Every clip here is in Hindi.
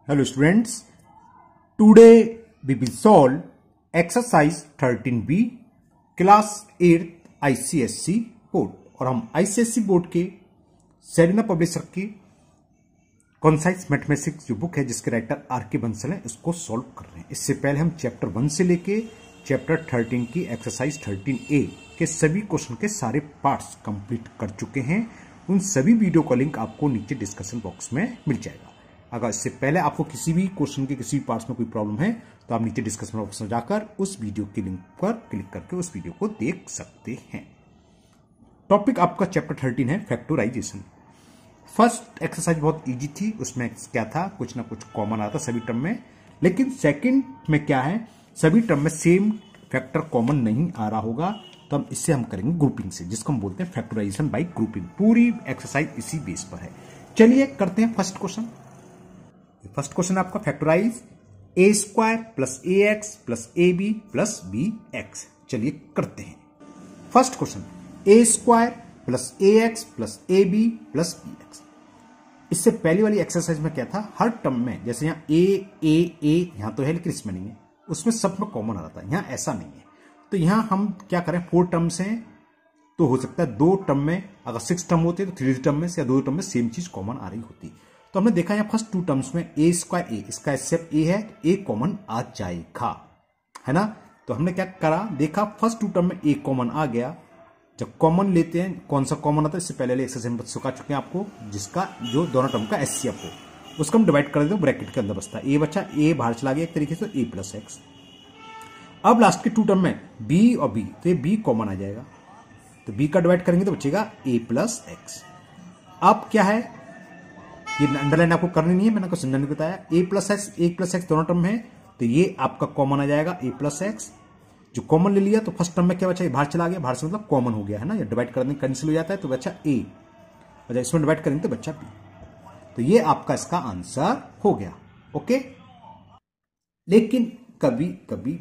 Hello students, today we will solve exercise 13B class 8 ICSC board. और हम ICSC बोर्ड के सेरेना पब्लिशर की कॉन्साइज मैथमेटिक्स जो बुक है जिसके राइटर आर.के. बंसल है उसको सॉल्व कर रहे हैं। इससे पहले हम चैप्टर 1 से लेके चैप्टर 13 की एक्सरसाइज 13A के सभी क्वेश्चन के सारे पार्ट्स कंप्लीट कर चुके हैं। उन सभी वीडियो का लिंक आपको नीचे डिस्कशन बॉक्स में मिल जाएगा। अगर इससे पहले आपको किसी भी क्वेश्चन के किसी भी पार्ट्स में कोई प्रॉब्लम है तो आप नीचे डिस्कशन बॉक्स में जाकर उस वीडियो के लिंक पर क्लिक करके उस वीडियो को देख सकते हैं। टॉपिक आपका चैप्टर 13 है फैक्टराइजेशन। फर्स्ट एक्सरसाइज बहुत इजी थी, उसमें क्या था, कुछ ना कुछ कॉमन आता सभी टर्म में। लेकिन सेकंड में क्या है, सभी टर्म में सेम फैक्टर कॉमन नहीं आ रहा होगा, तो हम इससे हम करेंगे ग्रुपिंग से, जिसको हम बोलते हैं फैक्टराइजेशन बाय ग्रुपिंग। पूरी एक्सरसाइज इसी बेस पर है। चलिए करते हैं फर्स्ट क्वेश्चन। फर्स्ट क्वेश्चन आपका factorise a square plus a x plus a b plus b x. चलिए करते हैं first question, a square plus a x plus a b plus b x. इससे पहली वाली एक्सरसाइज में क्या था, हर टर्म में जैसे यहाँ ए यहां तो है लेकिन इसमें नहीं है, उसमें सब में कॉमन आ रहा था, यहां ऐसा नहीं है। तो यहां हम क्या करें, 4 टर्म्स हैं तो हो सकता है 2 टर्म में, अगर 6 टर्म होते तो 3 टर्म में या 2 टर्म में सेम चीज कॉमन आ रही होती। तो हमने देखा यहाँ फर्स्ट 2 टर्म्स में ए स्क्वायर ए, इसका एसएफ ए है, ए कॉमन आ जाएगा, है ना। तो हमने क्या करा, देखा फर्स्ट 2 टर्म में ए कॉमन आ गया। जब कॉमन लेते हैं, कौन सा कॉमन आता है, इससे पहले एक्सरसाइज में सिखा चुके हैं आपको, जिसका जो दोनों टर्म का एचसीएफ हो उसको हम डिवाइड कर देते हैं, ब्रैकेट के अंदर बचता है ए बचा, ए बाहर चला गया एक तरीके से, ए प्लस एक्स। अब लास्ट के 2 टर्म में बी और बी, तो ये बी कॉमन आ जाएगा, तो बी का डिवाइड करेंगे तो बचेगा ए प्लस एक्स। अब क्या है, ये अंडरलाइन आपको करनी नहीं है, मैंने आपको समझाने नहीं बताया। ए प्लस एक्स दोनों टर्म है, तो ये आपका कॉमन आ जाएगा ए प्लस एक्स। जो कॉमन ले लिया तो फर्स्ट टर्म में क्या बचा, बाहर चला गया, बाहर से मतलब कॉमन हो गया, है ना। ये डिवाइड करने कैंसिल हो जाता है तो बचा ए, और इसमें डिवाइड करेंगे तो बचा बी। तो ये आपका इसका आंसर हो गया। ओके। लेकिन कभी कभी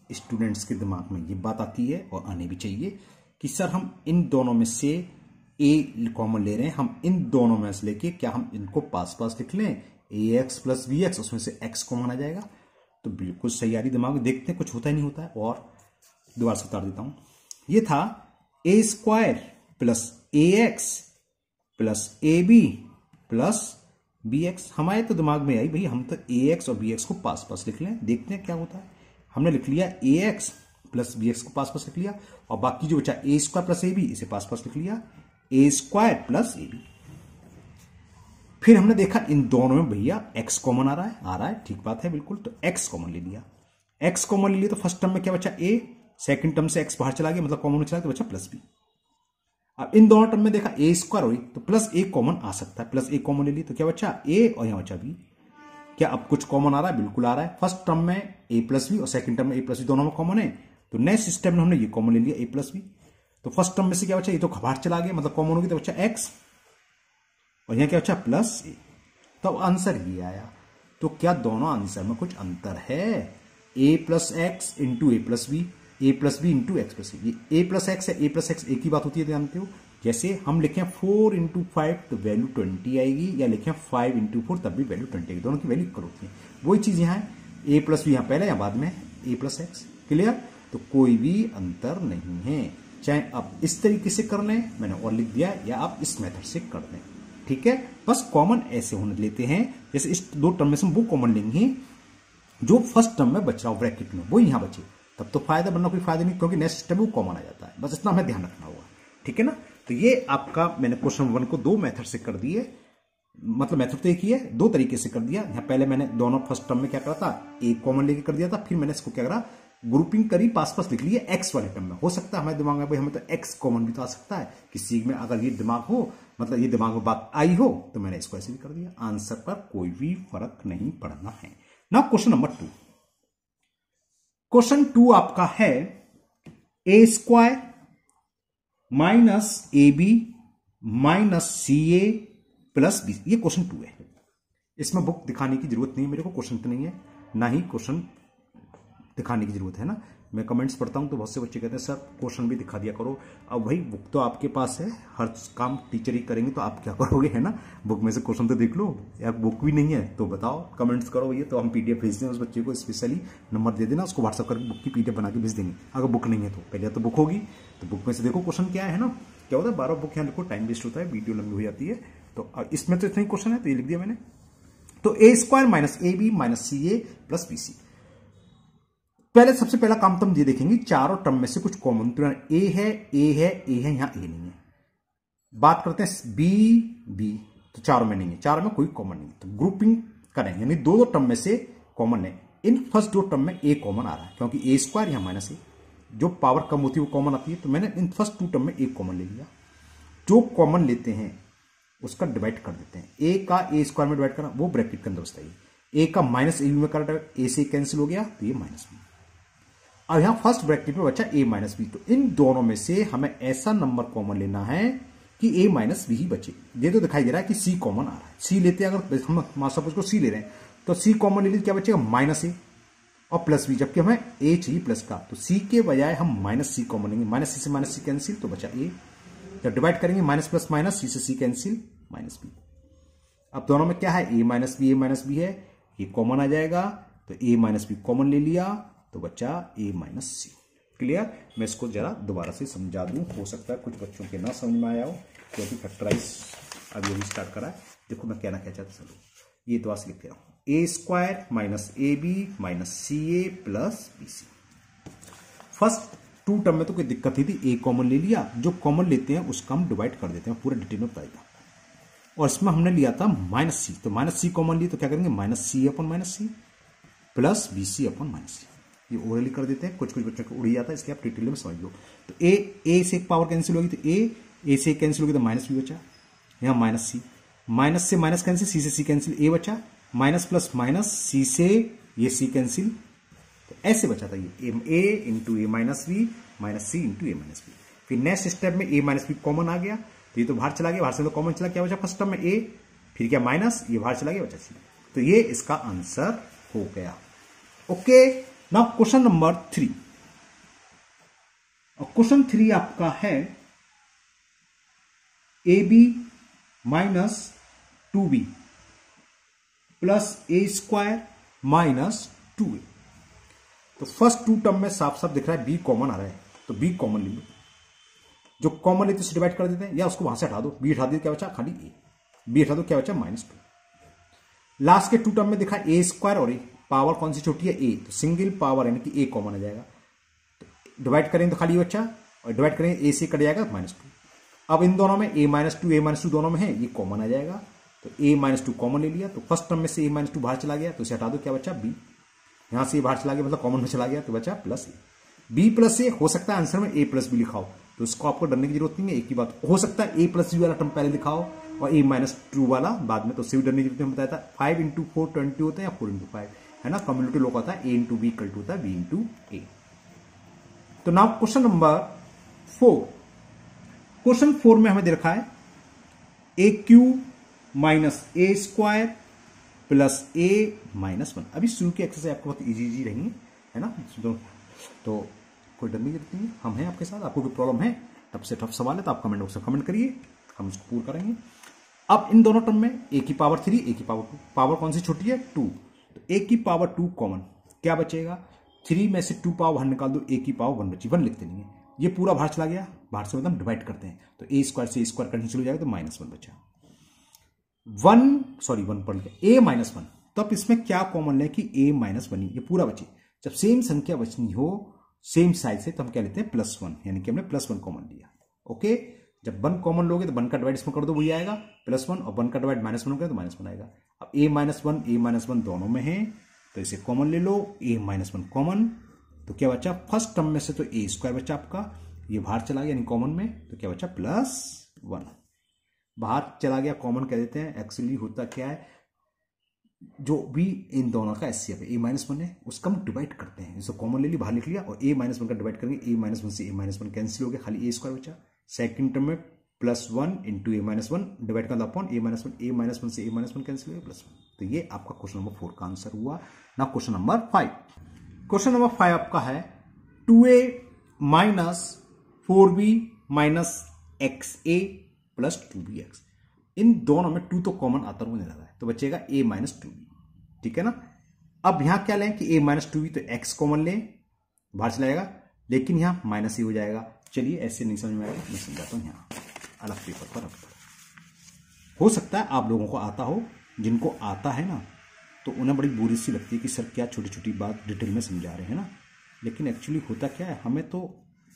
स्टूडेंट्स के दिमाग में ये बात आती है, और आने भी चाहिए, कि सर हम इन दोनों में से ए कॉमन ले रहे हैं, हम इन दोनों में से लेके क्या हम इनको पास पास लिख लें, ए एक्स प्लस बी एक्स, उसमें से एक्स कॉमन आ जाएगा। तो बिल्कुल सही आ रही दिमाग में, देखते हैं कुछ होता ही नहीं होता है। और दोबारा से उतार देता हूं, ये था a square plus a x plus a b plus b x. हमारे तो दिमाग में आई भाई, हम तो ए एक्स और बी एक्स को पास पास लिख लें, देखते हैं क्या होता है। हमने लिख लिया ए एक्स प्लस बी एक्स को पास पास लिख लिया, और बाकी जो बचा ए स्क्वायर प्लस ए बी, इसे पास पास लिख लिया, ए स्क्वायर प्लस ए बी। फिर हमने देखा इन दोनों में भैया एक्स कॉमन आ रहा है, ठीक बात है बिल्कुल, तो एक्स कॉमन ले लिया। एक्स कॉमन ले लिया तो फर्स्ट टर्म में क्या बचा ए, सेकंड टर्म से एक्स बाहर चला गया, मतलब कॉमन चला गया, तो बचा प्लस बी। अब इन दोनों टर्म में देखा ए स्क्वायर हुई तो प्लस ए कॉमन आ सकता है, प्लस ए कॉमन ले लिया तो क्या बचा ए, और यहां बचा बी। क्या अब कुछ कॉमन आ रहा है, बिल्कुल आ रहा है। फर्स्ट टर्म में ए प्लस बी और सेकंड टर्म में ए प्लस बी, दोनों में कॉमन है, तो नेक्स्ट स्टेप में हमने ये कॉमन ले लिया ए प्लस बी। तो फर्स्ट टर्म में से क्या बचा, ये तो बाहर चला गया, मतलब कॉमन होगी, तो बचा एक्स, और यहां क्या बचा प्लस ए। तो आंसर ये आया। तो क्या दोनों आंसर में कुछ अंतर है, a plus x into a plus b, a plus b into x plus b. ये ए प्लस एक्स है, ए प्लस एक्स एक ही बात होती है, जानते हो। जैसे हम लिखें 4 इंटू 5 तो वैल्यू 20 आएगी, या लिखें 5 इंटू 4 तब भी वैल्यू 20 आएगी, दोनों की वैल्यू इक्वल होती है। वही चीज यहाँ है, ए प्लस बी यहाँ पहले या बाद में, ए प्लस एक्स। क्लियर। तो कोई भी अंतर नहीं है, चाहे आप इस तरीके से कर लें, मैंने और लिख दिया, या आप इस मेथड से कर लें, ठीक है। बस कॉमन ऐसे होने लेते हैं, जैसे इस 2 टर्म में से हम वो कॉमन लेंगे जो फर्स्ट टर्म में बच रहा हो ब्रैकेट में, वो यहां बचे, तब तो फायदा, वरना कोई फायदा नहीं, क्योंकि नेक्स्ट स्टेप वो कॉमन आ जाता है। बस इतना हमें ध्यान रखना होगा, ठीक है ना। तो ये आपका मैंने क्वेश्चन 1 को 2 मेथड से कर दिए, मतलब मेथड तो एक ही है, 2 तरीके से कर दिया। यहां पहले मैंने दोनों फर्स्ट टर्म में क्या करा था, ए कॉमन लेके कर दिया था, फिर मैंने इसको क्या करा, ग्रुपिंग करी, पास पास लिख लिया एक्स वाले टर्म में। हो सकता है हमारे दिमाग में भाई हमें तो एक्स कॉमन भी तो आ सकता है किसी में, अगर ये दिमाग हो, मतलब ये दिमाग में बात आई हो, तो मैंने इसको ऐसे भी कर दिया। आंसर पर कोई भी फर्क नहीं पड़ना है ना। क्वेश्चन नंबर 2, क्वेश्चन 2 आपका है a square minus a b minus c a plus b. ये क्वेश्चन 2 है। इसमें बुक दिखाने की जरूरत नहीं है मेरे को, क्वेश्चन तो नहीं है, ना ही क्वेश्चन दिखाने की जरूरत है ना। मैं कमेंट्स पढ़ता हूं तो बहुत से बच्चे कहते हैं सर क्वेश्चन भी दिखा दिया करो। अब वही बुक तो आपके पास है, हर काम टीचर ही करेंगे तो आप क्या करोगे, है ना। बुक में से क्वेश्चन तो देख लो, या बुक भी नहीं है तो बताओ, कमेंट्स करो भैया, तो हम पीडीएफ भेज दें उस बच्चे को, स्पेशली नंबर दे देना, उसको व्हाट्सअप करके बुक की पीडीएफ बना के भेज देंगे। अगर बुक नहीं है तो पहले तो बुक होगी, तो बुक में से देखो क्वेश्चन क्या है ना। क्या होता है, 12 बुक यहाँ देखो, टाइम वेस्ट होता है, वीडियो लंबी हो जाती है। तो इसमें तो इतना ही क्वेश्चन है, तो ये लिख दिया मैंने। तो a square minus a b minus c a plus b c. पहले सबसे पहला काम तो हम ये देखेंगे चारों टर्म में से कुछ कॉमन, तो ए है, ए है, ए है, यहां ए नहीं है। बात करते हैं बी बी, तो चारों में नहीं है, चारों में कोई कॉमन नहीं है, तो ग्रुपिंग करें, यानी दो दो टर्म में से कॉमन है। इन फर्स्ट दो टर्म में ए कॉमन आ रहा है, क्योंकि ए स्क्वायर यहां माइनस ए, जो पावर कम होती है वो कॉमन आती है, तो मैंने इन फर्स्ट टू टर्म में ए कॉमन ले लिया। जो कॉमन लेते हैं उसका डिवाइड कर देते हैं। ए का ए स्क्वायर में डिवाइड करना, वो ब्रैकेट के अंदर बचता है। ए का माइनस ए बी में कर, ए से कैंसिल हो गया, तो ये माइनस बी। अब यहां फर्स्ट ब्रैकेट में बचा ए माइनस बी, तो इन दोनों में से हमें ऐसा नंबर कॉमन लेना है कि ए माइनस बी ही बचे। ये तो दिखाई दे रहा है कि सी कॉमन आ रहा है, सी लेते हैं, अगर हम मास्टर को सी ले रहे हैं तो सी कॉमन ले लीजिए, क्या बचेगा माइनस ए और प्लस बी, जबकि हमें ए चाहिए प्लस का, तो सी के बजाय हम माइनस सी कॉमन लेंगे। माइनस सी से माइनस सी कैंसिल, तो बचा ए। जब डिवाइड करेंगे माइनस प्लस माइनस, सी से सी कैंसिल, माइनस बी। अब दोनों में क्या है, ए माइनस बी है, ये कॉमन आ जाएगा, तो ए माइनस बी कॉमन ले लिया, तो बचा ए माइनस सी। क्लियर। मैं इसको जरा दोबारा से समझा दूं, हो सकता है कुछ बच्चों के ना समझ में आया हो, क्योंकि फैक्टराइज अभी स्टार्ट करा है। देखो मैं कहना क्या चाहता, चलो ये तो आज लिख के रहा हूं, a square minus a b minus c a plus b c. First two term में तो कोई दिक्कत ही थी, ए कॉमन ले लिया, जो कॉमन लेते हैं उसका हम डिवाइड कर देते हैं, पूरा डिटेल में बताएगा। और इसमें हमने लिया था माइनस सी, तो माइनस सी कॉमन लिए, तो क्या करेंगे माइनस सी अपन minus c plus b c अपन माइनस सी। ये ओरली कर देते हैं, कुछ कुछ बच्चों को उड़ जाता है, इसके आप डिटेल में समझ लो। तो ए से एक पावर कैंसिल होगी, तो ए से कैंसिल होगी, तो माइनस बी बचा, यहाँ माइनस सी, माइनस से माइनस कैंसिल, सी से सी कैंसिल, ए बचा, माइनस प्लस माइनस, सी से ये सी कैंसिल, तो ऐसे बचा था ये ए इंटू ए माइनस बी माइनस सी इंटू ए माइनस बी। फिर नेक्स्ट स्टेप में ए माइनस बी कॉमन आ गया, तो ये तो बाहर चला गया, बाहर से तो कॉमन चला, क्या बचा फर्स्ट टर्म में ए, फिर क्या माइनस, ये बाहर चला गया, बचा सी। तो ये इसका आंसर हो गया। Okay, now question number 3। और क्वेश्चन 3 आपका है a b minus 2b plus a square minus 2a। तो फर्स्ट टू टर्म में साफ साफ दिख रहा है बी कॉमन आ रहा है, तो बी कॉमन ले लो, जो कॉमन लेते उसे डिवाइड कर देते हैं, या उसको वहां से हटा दो, बी हटा दिया, क्या बचा खाली ए, बी हटा दो, क्या बचा माइनस 2। लास्ट के टू टर्म में दिखा ए स्क्वायर और ए, पावर कौन सी छोटी है ए, तो सिंगल पावर यानी कि ए कॉमन आ जाएगा, तो डिवाइड करेंगे तो खाली बच्चा, और डिवाइड करेंगे ए से कट जाएगा माइनस 2। अब इन दोनों में ए माइनस टू दोनों में है, ये कॉमन आ जाएगा, तो ए माइनस 2 कॉमन ले लिया, तो फर्स्ट टर्म में से ए माइनस 2 बाहर चला गया, तो इसे हटा दो, क्या बचा बी, यहां से बाहर चला गया मतलब कॉमन में चला गया, तो बचा प्लस ए। बी प्लस ए, हो सकता है आंसर में ए प्लस बी लिखा हो, तो इसको आपको डरने की जरूरत नहीं है। एक ही बात हो सकता है ए प्लस बी वाला टर्म पहले लिखा हो और ए माइनस 2 वाला बाद में, तो उससे भी डरने की जरूरत नहीं। बताया था 5 इंटू 4 20 होता है, या 4 इंटू 5 है ना, कम्युनिटी लोग होता है, ए इंटू बी इक्वल टू होता है बी इंटू ए। तो नाउ क्वेश्चन नंबर 4। क्वेश्चन 4 में हमें दे रखा है ए क्यू माइनस ए स्क्वायर प्लस ए माइनस 1। अभी शुरू की एक्सरसाइज आपको बहुत इजी रहेंगी, है ना, तो कोई डरने की जरूरत नहीं है, हम हैं आपके साथ। आपको कोई प्रॉब्लम है, टफ से टफ सवाल है तो आप कमेंट बॉक्स में कमेंट करिए, हम उसको पूरा करेंगे। अब इन दोनों टर्म में ए की पावर 3, ए की पावर 2, पावर कौन सी छोटी है 2, तो ए की पावर 2 कॉमन, क्या बचेगा 3 में से 2 पावर 1 निकाल दो, ए की पावर 1 बची, 1 लिखते नहीं है, ये पूरा बाहर चला गया, बाहर से मतलब डिवाइड करते हैं, तो ए स्क्वायर से ए स्क्वायर कैंसिल हो जाएगा, तो माइनस 1 बचा। 1 पढ़ लिया, ए माइनस 1, तो अब इसमें क्या कॉमन है कि ए माइनस 1, ये पूरा बचे। जब सेम संख्या बचनी हो सेम साइज से, तो हम क्या लेते हैं प्लस 1, यानी कि हमने प्लस 1 कॉमन लिया। ओके, जब 1 कॉमन लोगे तो 1 का डिवाइड इसमें कर दो, वही आएगा प्लस 1, और 1 का डिवाइड माइनस 1 करें तो माइनस 1 आएगा। अब ए माइनस 1 दोनों में है, तो इसे कॉमन ले लो, ए माइनस 1 कॉमन, तो क्या बचा फर्स्ट टर्म में से तो ए स्क्वायर बचा आपका, ये बाहर चला गया यानी कॉमन में, तो क्या बचा प्लस 1, बाहर चला गया कॉमन कह देते हैं। एक्चुअली होता क्या है, जो भी इन दोनों का एचसीएफ है, ए माइनस 1 है, उसका हम डिवाइड करते हैं, इसको कॉमन ले लिया बाहर लिख लिया, और ए माइनस 1 का डिवाइड करेंगे, ए माइनस 1 से ए माइनस 1 कैंसिल हो गया, खाली ए स्क्वायर बचा। सेकंड टर्म में प्लस 1 इंटू ए माइनस 1 डिवाइड करना अपॉन ए माइनस 1 से ए माइनस 1 कैंसिल हो गया प्लस 1। तो ये आपका क्वेश्चन नंबर 4 का आंसर हुआ ना। क्वेश्चन नंबर 5 आपका है 2a minus 4b minus XA plus 2bx। इन दोनों में 2 तो कॉमन आता हुआ नहीं लगा है, तो बचेगा a माइनस 2b। ठीक है ना। अब यहां क्या लें कि a माइनस 2b, तो x कॉमन लें, बाहर चला जाएगा, लेकिन यहां माइनस ही हो जाएगा। चलिए ऐसे नहीं समझ में आएगा, मैं समझाता हूं यहां अलग पेपर पर। हो सकता है आप लोगों को आता हो, जिनको आता है ना तो उन्हें बड़ी बुरी सी लगती है कि सर क्या छोटी छोटी बात डिटेल में समझा रहे हैं ना, लेकिन एक्चुअली होता क्या है, हमें तो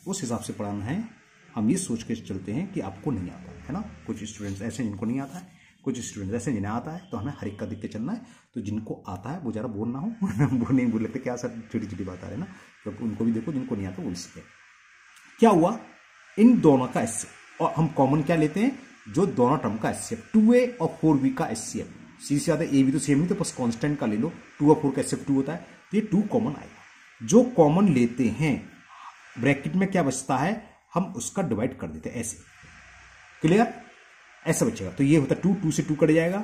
उस हिसाब से पढ़ाना है। हम ये सोच के चलते हैं कि आपको नहीं आता है ना। कुछ स्टूडेंट्स ऐसे जिनको नहीं आता है, कुछ स्टूडेंट्स ऐसे जिन्हें आता है, तो हमें हर एक का देख के चलना है। तो जिनको आता है वो जरा बोल ना हो वो नहीं बोल लेते क्या सर छोटी छोटी बात आ रही है ना, तो उनको भी देखो, जिनको नहीं आता वो सीखे। क्या हुआ, इन दोनों का एचसीएफ, और हम कॉमन क्या लेते हैं, जो दोनों टर्म का एचसीएफ, 2a और 4b का एचसीएफ। सी से ज्यादा ए भी तो सेम नहीं, तो बस कांस्टेंट का ले लो, 2 और 4 का एचसीएफ 2 होता है, तो ये 2 कॉमन आएगा। जो कॉमन लेते हैं ब्रैकेट में क्या बचता है, हम उसका डिवाइड कर देते हैं ऐसे। क्लियर, ऐसा बचेगा, तो ये होता है 2, 2 से 2 कट जाएगा,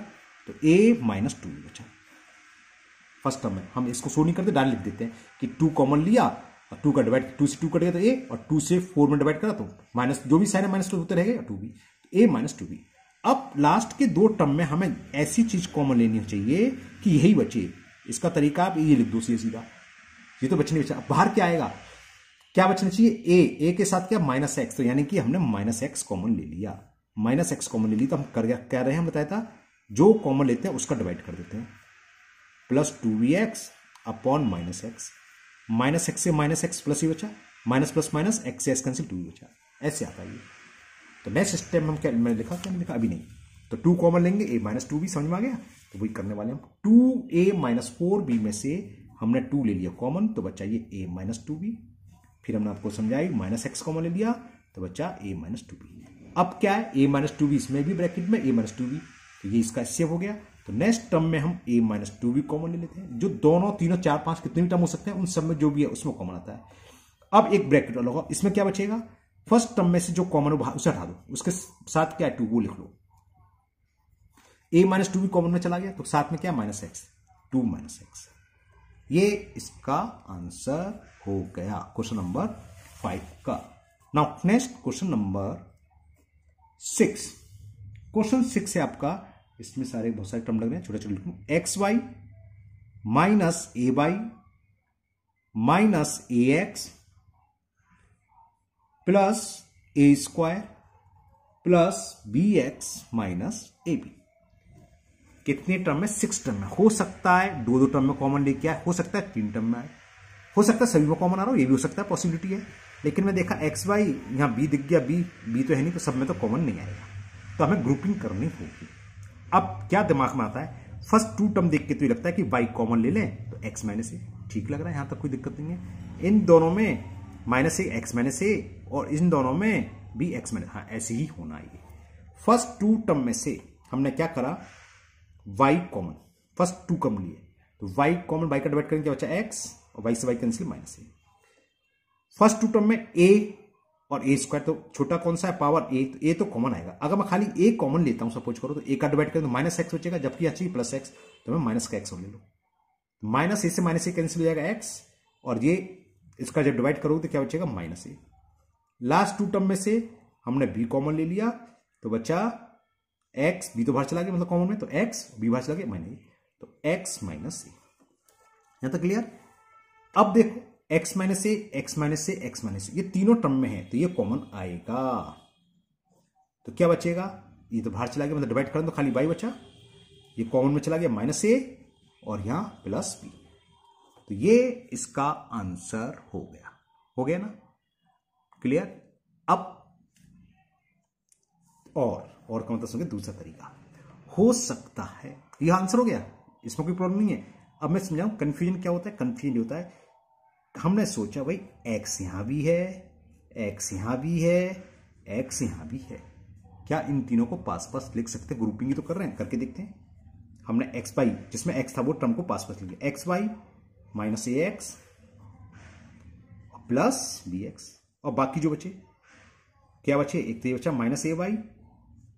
तो a माइनस 2 बचा फर्स्ट टर्म में। हम इसको शो नहीं करते, डायरेक्ट लिख देते हैं कि 2 कॉमन लिया और 2 का डिवाइड, 2 से 2 कट गया तो a, और 2 से 4 में डिवाइड करा तो माइनस, जो भी साइन है माइनस 2 होते रहेगा 2b, a माइनस 2b। अब लास्ट के 2 टर्म में हमें ऐसी चीज कॉमन लेनी चाहिए कि यही बचे। इसका तरीका आप ये लिख दो सीधा, ये तो बचने बचा। बाहर क्या आएगा, क्या बचना चाहिए, a के साथ क्या माइनस एक्स, तो यानी कि हमने माइनस एक्स कॉमन ले लिया। माइनस एक्स कॉमन ले ली तो हम कह रहे हैं, हम बताया था जो कॉमन लेते हैं उसका डिवाइड कर देते हैं, plus 2bx upon minus x. Minus x से माइनस एक्स प्लस ही बचा, माइनस प्लस माइनस एक्स से एक्स कैंसिल 2 ही बचा, ऐसे आता है ये। तो नेक्स्ट स्टेप हम क्या, मैंने लिखा क्या, लिखा अभी नहीं, तो 2 कॉमन लेंगे, a माइनस 2b, समझ में आ गया। तो वही करने वाले हम, 2a माइनस 4b में से हमने 2 ले लिया कॉमन, तो बचा ये a माइनस 2b। फिर हमने आपको समझाई माइनस एक्स कॉमन ले लिया, तो बचा a माइनस 2b। अब क्या है, a माइनस 2b, इसमें भी ब्रैकेट में a माइनस 2b, तो ये इसका सेव हो गया। तो नेक्स्ट टर्म में हम a माइनस 2b कॉमन ले लेते हैं, जो दोनों तीनों 4 5 कितने भी टर्म हो सकते हैं, उन सब में जो भी है उसमें कॉमन आता है। अब एक ब्रैकेट लगा, इसमें क्या बचेगा, फर्स्ट टर्म में से जो कॉमन है उसे हटा दो, उसके साथ क्या है 2 वो लिख लो। a माइनस 2b कॉमन में चला गया, तो साथ में क्या माइनस एक्स, 2 माइनस एक्स। ये इसका आंसर हो गया क्वेश्चन नंबर 5 का। Now next question number 6। Question 6 है आपका, इसमें सारे बहुत सारे टर्म लग रहे हैं, छोटे छोटे लिखूं, x y minus a y minus a x plus a square plus b x minus a b. कितने टर्म में, 6 टर्म में। हो सकता है 2 टर्म में कॉमन लेके आए, हो सकता है 3 टर्म में आए, हो सकता है सभी में कॉमन आ रहा हो, ये भी हो सकता है, पॉसिबिलिटी है। लेकिन मैं देखा एक्स वाई, यहां बी दिख गया, बी तो है नहीं, तो सब में तो कॉमन नहीं आएगा, तो हमें ग्रुपिंग करनी होगी। अब क्या दिमाग में आता है, फर्स्ट 2 टर्म देख के तो ये लगता है कि वाई कॉमन ले लें, तो एक्स माइनस ए ठीक लग रहा है, यहां तक कोई दिक्कत नहीं है। इन दोनों में माइनस ए एक्स माइनस ए, और इन दोनों में भी एक्स माइनस, हाँ ऐसे ही होना है। फर्स्ट 2 टर्म में से हमने क्या करा, वाई कॉमन, फर्स्ट 2 कॉमन लिए, तो वाई कॉमन, वाई का डिवाइड करेंगे क्या बचा एक्स, और वाई से वाई कैंसिल माइनस ए। फर्स्ट 2 टर्म में ए और ए स्क्वायर, तो छोटा कौन सा है पावर ए, तो ए तो कॉमन आएगा। अगर मैं खाली ए कॉमन लेता हूं सपोज करो, तो ए का डिवाइड करें तो माइनस एक्स बचेगा, जबकि अच्छी प्लस एक्स, तो मैं माइनस का एक्स और ले लो, माइनस ए से माइनस ए कैंसिल हो जाएगा एक्स, और ये इसका जब डिवाइड करोगे तो क्या बचेगा माइनस ए। लास्ट 2 टर्म में से हमने बी कॉमन ले लिया, तो बचा एक्स, बी तो बाहर चला गया मतलब कॉमन में, तो एक्स, बी बाहर चला गया माइनस, तो एक्स माइनस ए। यहां तक क्लियर। अब देखो x minus a, x minus a, x minus ए, ये तीनों टर्म में है, तो ये कॉमन आएगा, तो क्या बचेगा, ये तो बाहर चला गया मतलब डिवाइड करें तो खाली बाई बचा, ये कॉमन में चला गया माइनस ए, और यहां प्लस बी, तो ये इसका आंसर हो गया ना, क्लियर। अब और का मतलब समझे, दूसरा तरीका हो सकता है, ये आंसर हो गया, इसमें कोई प्रॉब्लम नहीं है। अब मैं समझाऊं कंफ्यूजन क्या होता है, कंफ्यूजन होता है, हमने सोचा भाई एक्स यहां भी है, एक्स यहां भी है, एक्स यहां भी है, क्या इन तीनों को पास पास लिख सकते, ग्रुपिंग ही तो कर रहे हैं, करके देखते हैं। हमने एक्स वाई, जिसमें एक्स था वो टर्म को पास पास लिख लिया, x y minus a x plus b x, और बाकी जो बचे क्या बचे, एक तो ये बचा minus a Y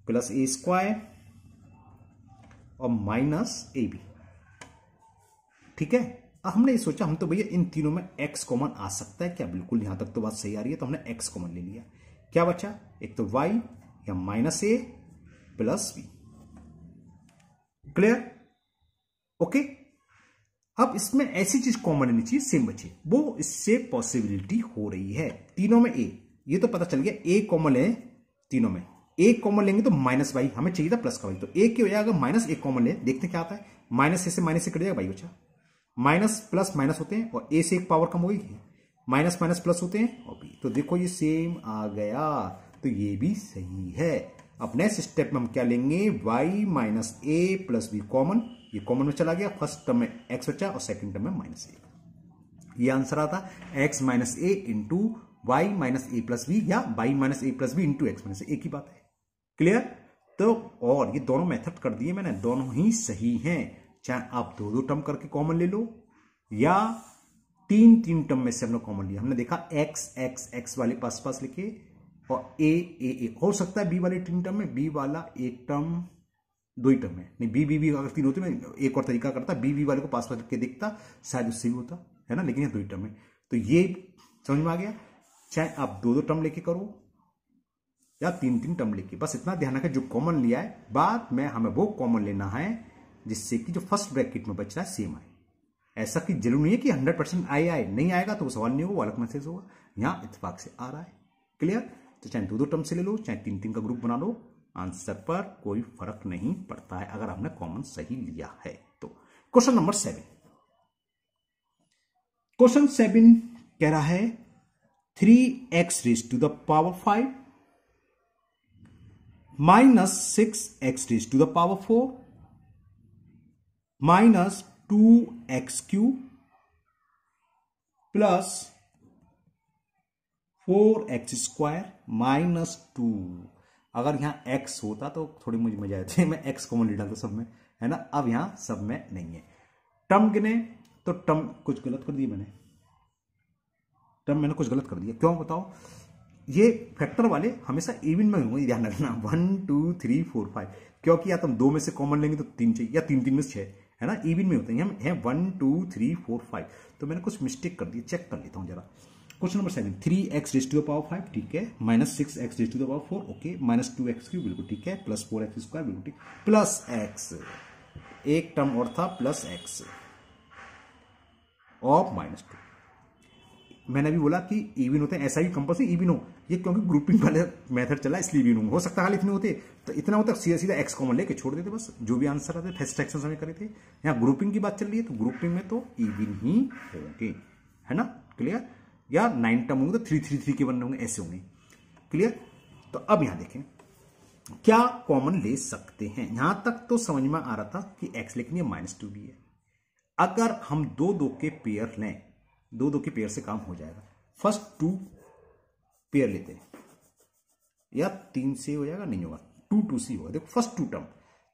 plus a square और माइनस ए बी, ठीक है। अब हमने ये सोचा हम तो भैया इन तीनों में x कॉमन आ सकता है क्या, बिल्कुल यहां तक तो बात सही आ रही है, तो हमने x कॉमन ले लिया। क्या बचा, एक तो y या -a plus b। Clear, okay. अब इसमें ऐसी चीज कॉमन लेनी चाहिए सेम बचे, वो इससे पॉसिबिलिटी हो रही है। तीनों में a, ये तो पता चल गया a कॉमन ले, तीनों में a कॉमन लेंगे तो -y, हमें चाहिए था प्लस का y, तो a की वजह अगर -a कॉमन ले, देखते क्या आता है, -a से माइनस से कट जाएगा y बचा, माइनस प्लस माइनस होते हैं और a से एक पावर कम हो गई, माइनस माइनस प्लस होते हैं और b, तो देखो ये सेम आ गया, तो ये भी सही है। अब नेक्स्ट स्टेप में हम क्या लेंगे, y minus a plus b common, ये कॉमन में चला गया, फर्स्ट टर्म में x बचा और सेकंड टर्म में -a। ये आंसर आता x minus a into y minus A plus b या y माइनस ए plus b into x minus, एक ही बात है। क्लियर, तो और ये दोनों मेथड कर दिए मैंने, दोनों ही सही हैं, चाहे आप दो दो टर्म करके कॉमन ले लो या तीन तीन टर्म में से हमने कॉमन लिया। हमने देखा x x x वाले पास पास लिखे और a a a, हो सकता है b वाले तीन टर्म में, b वाला एक टर्म दो ही टर्म में, नहीं b b b अगर तीन होते मैं एक और तरीका करता, b b वाले को पास पास लिख के देखता, शायद उससे भी होता है ना, लेकिन ये दो ही टर्म में, तो ये समझ में आ गया। चाहे आप दो दो टर्म लेके करो या तीन तीन टर्म लेके, बस इतना ध्यान रखें जो कॉमन लिया है बाद में हमें वो कॉमन लेना है जिससे कि जो फर्स्ट ब्रैकेट में बच रहा है सेम आए। ऐसा कि जरूरी नहीं है कि 100% आए, नहीं आएगा तो वो सवाल नहीं होगा, वो अलग मैसेज होगा, यहां इत्तेफाक से आ रहा है। क्लियर, तो चाहे दो दो टर्म से ले लो, चाहे तीन तीन का ग्रुप बना लो, आंसर पर कोई फर्क नहीं पड़ता है अगर आपने कॉमन सही लिया है तो। क्वेश्चन नंबर 7, क्वेश्चन 7 कह रहा है 3x raise to the power 5 minus 6x raise to the power 4 minus 2x cube plus 4x square minus 2। अगर यहां x होता तो थोड़ी मुझे मजा आती, मैं x कॉमन ले डालता सब में, है ना। अब यहां सब में नहीं है, टर्म गिने तो टर्म कुछ गलत कर दिया मैंने, टर्म मैंने कुछ गलत कर दिया, क्यों बताओ। ये फैक्टर वाले हमेशा इवन में होंगे, ध्यान रखना, 1 2 3 4 5, क्योंकि या तुम दो में से कॉमन लेंगे तो तीन चाहिए या तीन तीन में से छह, है ना, इवन में होते हैं। हम हैं 1 2 3 4 5, तो मैंने कुछ मिस्टेक कर दी, चेक कर लेता हूं जरा। Question number 7, 3x raise to the power 5, ठीक है, minus 6x raise to the power 4, okay, minus 2x cube, बिल्कुल ठीक है, प्लस 4x स्क्वायर, बिल्कुल ठीक, प्लस x, एक टर्म और था प्लस x और माइनस 2। मैंने अभी बोला कि इवन होते हैं, ऐसा ही कंपल्सरी इवन हो, ये क्योंकि ग्रुपिंग वाले मेथड चला इसलिए इवन हो सकता है, खाली इतने होते तो इतना होता सीधा सीधा x कॉमन लेके छोड़ देते, बस जो भी आंसर आते फर्स्ट सेक्शन में करे थे। यहाँ ग्रुपिंग की बात चल रही है तो ग्रुपिंग में तो इवन ही होंगे, है ना। क्लियर, या 9 टर्म होंगे तो 3 3 3 के बन होंगे, ऐसे होंगे। क्लियर, तो अब यहां देखें क्या कॉमन ले सकते हैं। यहां तक तो समझ में आ रहा था कि x, लेकिन ये -2 भी है। अगर हम दो दो के पेयर लें, दो दो के पेयर से काम हो जाएगा, फर्स्ट 2 पेयर लेते हैं या 3 से हो जाएगा, नहीं होगा, 2 2 से होगा। देखो first 2 term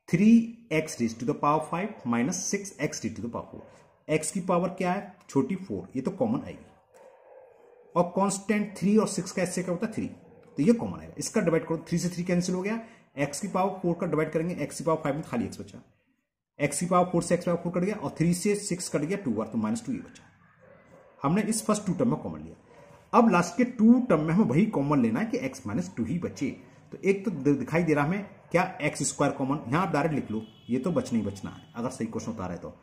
3x raise to the power 5 minus 6x raise to the power 4, x की पावर क्या है छोटी 4, ये तो कॉमन आएगी, और कांस्टेंट 3 और 6 का इससे क्या होता है 3, तो ये कॉमन आएगा। इसका डिवाइड करो, 3 से 3 कैंसिल हो गया, x की पावर 4 का डिवाइड करेंगे, x की पावर 5 में खाली x बचा, x की पावर 4 से x पावर 4 कट गया और 3 से 6 कट गया 2 बार, तो -2 ये बचा। हमने इस फर्स्ट 2 टर्म में कॉमन लिया। अब लास्ट के 2 टर्म में हमें वही कॉमन लेना है कि x -2 ही बचे। तो एक तो दिखाई दे रहा हमें क्या x स्क्वायर कॉमन, यहां आप डायरेक्ट लिख लो, ये तो बचना ही बचना है अगर सही क्वेश्चन उतारा है तो।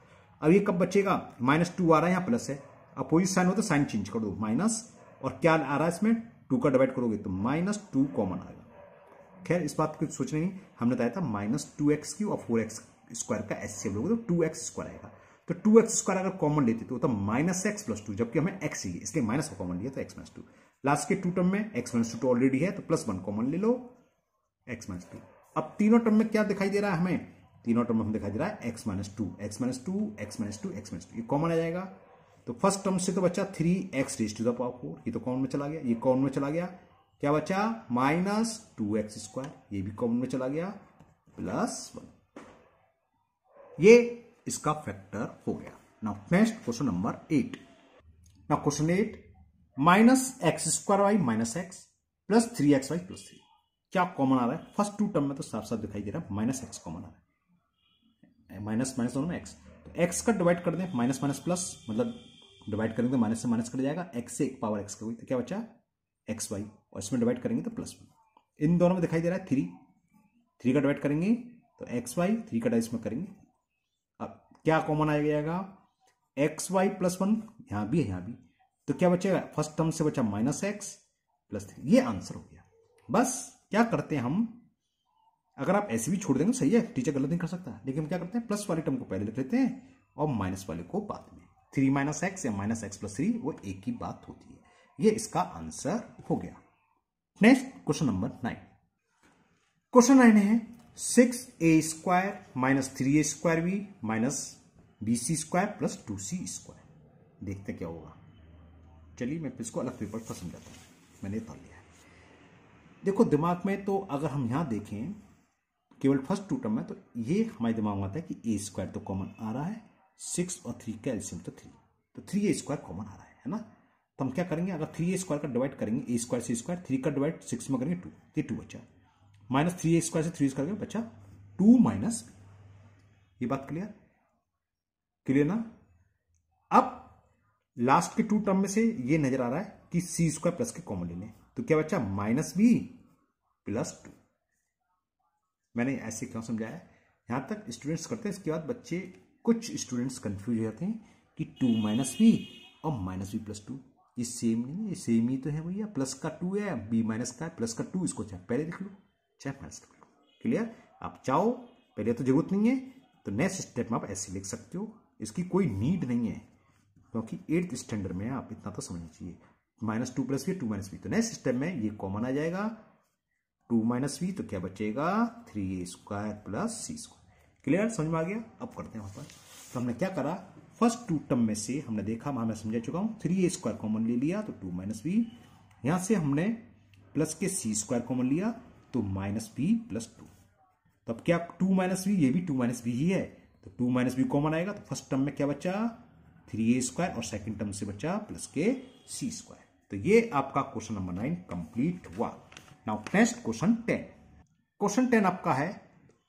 अब ये कब बचेगा, -2 आ रहा है, यहाँ प्लस है, अपोजिट साइन हो तो साइन चेंज कर दो, माइनस, और क्या आ रहा है इसमें 2 का डिवाइड करोगे तो -2 कॉमन आएगा। खैर इस बात को सोचना नहीं, हमने बताया था -2x क्यूब और 4x स्क्वायर का एचसीएफ लोगे तो 2x स्क्वायर आएगा। तो 2x स्क्वायर अगर कॉमन लेते तो होता -x + 2, जबकि हमें x चाहिए इसलिए माइनस को कॉमन लिया तो x - 2। लास्ट के 2 टर्म में x - 2 तो ऑलरेडी है तो +1 कॉमन ले लो, x - 2। अब तीनों टर्म में क्या दिखाई दे रहा है हमें, तीनों टर्म में हमें दिखाई दे रहा है x - 2 x - 2 x - 2 x - 2, ये कॉमन आ जाएगा। तो फर्स्ट टर्म से तो बचा 3x raise to the power 4, ये तो कॉमन में चला गया, ये कॉमन में चला गया, क्या बचा -2x स्क्वायर, ये भी कॉमन में चला गया, +1, ये इसका फैक्टर हो गया। Now next question number 8। Now question 8, -x² y - x plus 3xy + 3, क्या कॉमन आ रहा है। फर्स्ट 2 टर्म में तो साफ साफ दिखाई दे रहा है -x कॉमन आ रहा है, माइनस माइनस दोनों में x, तो x का डिवाइड कर दें, माइनस माइनस प्लस, मतलब डिवाइड करेंगे तो माइनस से माइनस कट जाएगा, x से एक पावर x का, तो क्या बचा एक्स वाई, और इसमें डिवाइड करेंगे तो प्लस 1। इन दोनों में दिखाई दे रहा है 3 का डिवाइड करेंगे तो एक्स वाई, 3 का डाइस में करेंगे, अब क्या कॉमन आ जाएगा, एक्स वाई प्लस 1, यहां भी है यहां भी, तो क्या बचेगा, फर्स्ट टर्म से बचा माइनस एक्स प्लस 3, ये आंसर हो गया। बस क्या करते हैं हम, अगर आप ऐसे भी छोड़ देंगे सही है, टीचर गलत नहीं कर सकता, लेकिन हम क्या करते हैं प्लस वाली टर्म को पहले लिख लेते हैं और माइनस वाले को बाद में। 3 माइनस एक्स या माइनस एक्स प्लस 3 वो एक ही बात होती है। ये इसका आंसर हो गया। Next question number 9। क्वेश्चन 9 है 6a square minus 3a square B minus bc square plus 2c square. देखते क्या होगा। चलिए मैं इसको अलग पेपर पर समझाता हूं, मैंने पढ़ लिया है। देखो दिमाग में तो अगर हम यहां देखें केवल फर्स्ट टू टर्म है तो ये हमारे दिमाग में आता है कि ए स्क्वायर तो कॉमन आ रहा है, 6 और 3 का एलसीएम तो 3, तो 3a स्क्वायर कॉमन आ रहा है ना। तो हम क्या करेंगे, अगर 3a स्क्वायर का डिवाइड करेंगे ए स्क्वायर से स्क्वायर, 3 का डिवाइड 6 में करेंगे 2, ये 2 बचा, माइनस 3a स्क्वायर से 3 स्क्वायर बचा 2 माइनस b। ये बात क्लियर, क्लियर ना। अब लास्ट के 2 टर्म में से ये नजर आ रहा है कि c स्क्वायर प्लस के कॉमन ले लें, तो क्या बचा माइनस b प्लस 2। मैंने ऐसे क्यों समझाया, यहां तक स्टूडेंट्स करते हैं, इसके बाद बच्चे कुछ स्टूडेंट्स कंफ्यूज हो जाते हैं कि 2 माइनस बी और माइनस बी प्लस 2 ये सेम नहीं है, ये सेम ही तो है भैया, प्लस का 2 है, बी माइनस का है, प्लस का 2, इसको चाहे पहले लिख लो चाहे माइनस लिख लो। क्लियर, आप चाहो पहले तो जरूरत नहीं है, तो नेक्स्ट स्टेप में आप ऐसे लिख सकते हो, इसकी कोई नीड नहीं है, क्योंकि 8th स्टैंडर्ड में आप इतना तो समझना चाहिए। माइनस 2 प्लस बी 2 माइनस बी, तो नेक्स्ट स्टेप में ये कॉमन आ जाएगा 2 माइनस बी, तो क्या बचेगा 3a square plus c square. Clear, समझ में आ गया। अब करते हैं वहां पर, तो हमने क्या करा, फर्स्ट 2 टर्म में से हमने देखा, मैं समझा चुका हूं, 3a स्क्वायर कॉमन ले लिया तो 2 माइनस बी, यहां से हमने प्लस के c स्क्वायर कॉमन लिया तो माइनस बी प्लस 2। तो अब क्या 2 माइनस बी, ये भी 2 माइनस बी ही है, तो 2 माइनस बी कॉमन आएगा, तो फर्स्ट टर्म में क्या बचा 3a स्क्वायर और सेकेंड टर्म से बचा प्लस के c स्क्वायर। तो ये आपका क्वेश्चन नंबर 9 कंप्लीट हुआ। Now next question 10। क्वेश्चन 10 आपका है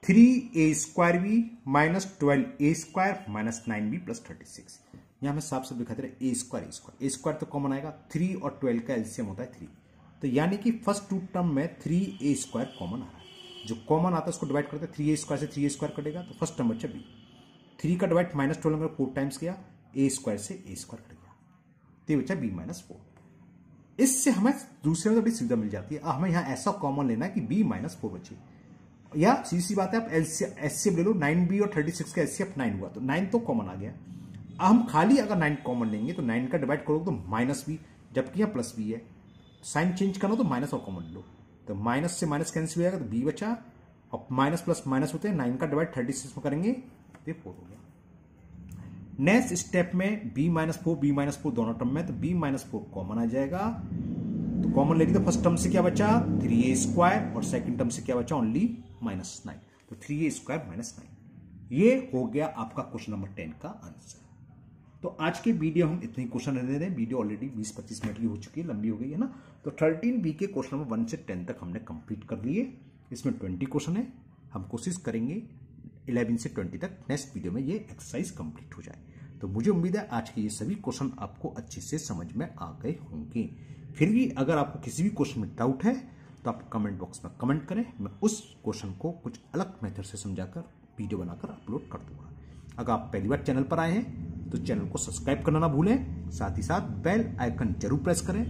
3a square B minus 12a square minus 9b plus 36। यहां मैं साफ साफ दिखा दे रहा, ए स्क्वायर तो कॉमन आएगा, 3 और 12 का एलसीएम होता है 3, तो यानी कि फर्स्ट 2 टर्म में 3a स्क्वायर कॉमन आ रहा है, जो कॉमन आता है उसको डिवाइड करते हैं, 3a स्क्वायर से 3a स्क्वायर कटेगा तो फर्स्ट टर्म बच्चा b, 3 का डिवाइड माइनस 12 में 4 टाइम्स किया, a स्क्वायर से a स्क्वायर कट गया, तो ये बच्चा b माइनस 4। इससे हमें दूसरे में बड़ी सुविधा मिल जाती है, हमें यहां ऐसा कॉमन लेना है कि b माइनस 4 बचे, या सीधी सी बात है आप एलसीएम ले लो, 9b और 36 का एलसीएम 9 हुआ, तो 9 तो कॉमन आ गया। हम खाली अगर 9 कॉमन लेंगे तो 9 का डिवाइड करोगे तो माइनस बी, जबकि यहां प्लस बी है, साइन चेंज करना तो माइनस और कॉमन लो, तो माइनस से माइनस कैंसिल हो जाएगा तो बी बचा, और माइनस प्लस माइनस होते हैं, 9 का डिवाइड 36 में करेंगे तो 4 हो गया। नेक्स्ट स्टेप में b माइनस 4 दोनों टर्म में, तो b माइनस 4 कॉमन आ जाएगा, तो कॉमन लेंगे तो फर्स्ट टर्म से क्या बचा 3a स्क्वायर और सेकंड टर्म से क्या बचा ओनली माइनस 9, तो 3a स्क्वायर माइनस 9। ये हो गया आपका क्वेश्चन नंबर 10 का आंसर। तो आज के वीडियो हम इतने क्वेश्चन रहने दे रहे हैं, वीडियो ऑलरेडी 20-25 मिनट की हो चुकी है, लंबी हो गई है ना। तो 13B के क्वेश्चन नंबर 1 से 10 तक हमने कंप्लीट कर लिए, इसमें 20 क्वेश्चन है, हम कोशिश करेंगे 11 से 20 तक नेक्स्ट वीडियो में ये एक्सरसाइज कंप्लीट हो जाए। तो मुझे उम्मीद है आज के ये सभी क्वेश्चन आपको अच्छे से समझ में आ गए होंगे। फिर भी अगर आपको किसी भी क्वेश्चन में डाउट है तो आप कमेंट बॉक्स में कमेंट करें, मैं उस क्वेश्चन को कुछ अलग मेथड से समझाकर वीडियो बनाकर अपलोड कर दूंगा। अगर आप पहली बार चैनल पर आए हैं तो चैनल को सब्सक्राइब करना ना भूलें, साथ ही साथ बेल आइकन जरूर प्रेस करें,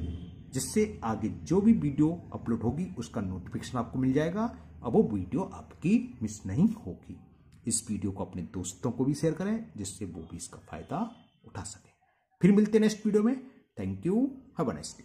जिससे आगे जो भी वीडियो अपलोड होगी उसका नोटिफिकेशन आपको मिल जाएगा और वो वीडियो आपकी मिस नहीं होगी। इस वीडियो को अपने दोस्तों को भी शेयर करें, जिससे वो भी इसका फायदा उठा सके। फिर मिलते हैं नेक्स्ट वीडियो में। Thank you, have a nice day.